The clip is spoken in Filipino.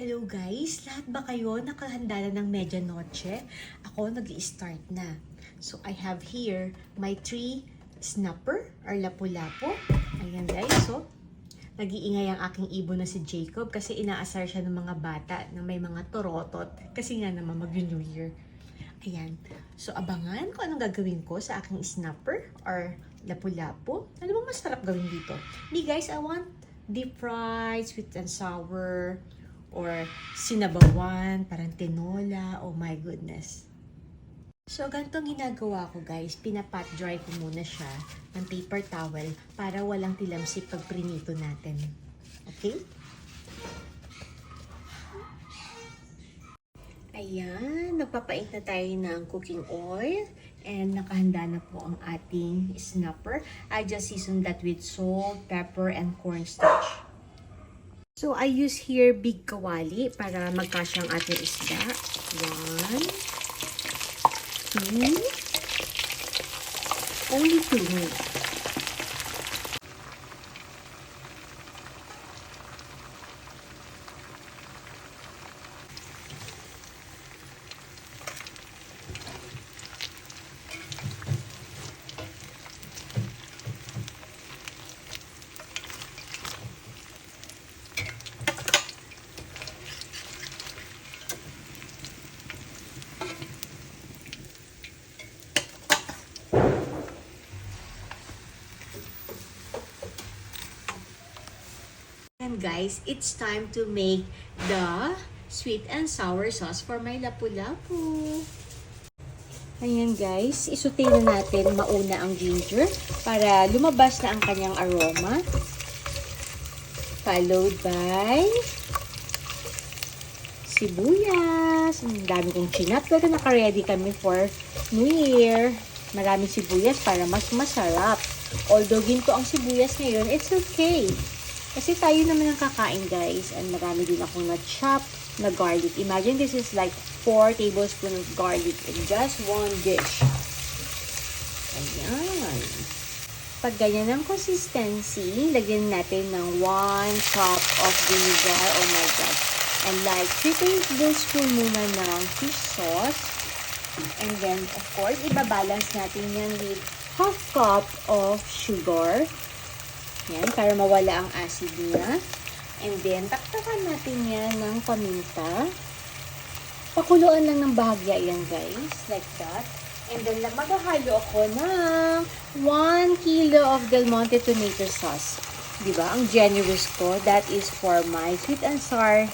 Hello guys! Lahat ba kayo nakahanda na ng medianoche? Ako nag-i-start na. So I have here my 3 snapper or lapu-lapu. Ayan guys, so nag-iingay ang aking ibon na si Jacob kasi inaasar siya ng mga bata na may mga torotot kasi nga naman mag-New Year. Ayan. So abangan ko anong gagawin ko sa aking snapper or lapu-lapu. Ano bang masarap gawin dito? Me guys, I want deep fried, sweet and sour, or sinabawan, parang tinola. Oh my goodness. So, ganitong ginagawa ko guys. Pinapat dry ko muna siya ng paper towel para walang tilamsik pag prinito natin. Okay? Ayan, nagpapait na tayo ng cooking oil. And nakahanda na po ang ating snapper. I just seasoned that with salt, pepper, and cornstarch. So, I use here big kawali para magkasya ang ating isda. 1, 2, only 2. And guys, it's time to make the sweet and sour sauce for my lapu-lapu. Ayan guys, isutay na natin mauna ang ginger para lumabas na ang kanyang aroma. Followed by sibuyas. Ang dami kong chinap pero naka-ready kami for New Year. Maraming sibuyas para mas masarap. Although ginto ang sibuyas ngayon, it's okay. Kasi tayo naman ang kakain guys. And marami din akong na-chop na garlic. Imagine this is like 4 tablespoons of garlic in just one dish. Ayan. Pag ganyan ang consistency, lagyan natin ng 1 cup of vinegar. Oh my God. And like 3 tablespoons muna ng fish sauce. And then, of course, ibabalance natin yan with 1/2 cup of sugar. Yan, para mawala ang acid niya. And then, taktakan natin yan ng paminta. Pakuluan lang ng bahagya yan, guys. Like that. And then, maghahalo ako ng 1 kilo of Del Monte tomato sauce. Diba? Ang generous ko. That is for my sweet and sour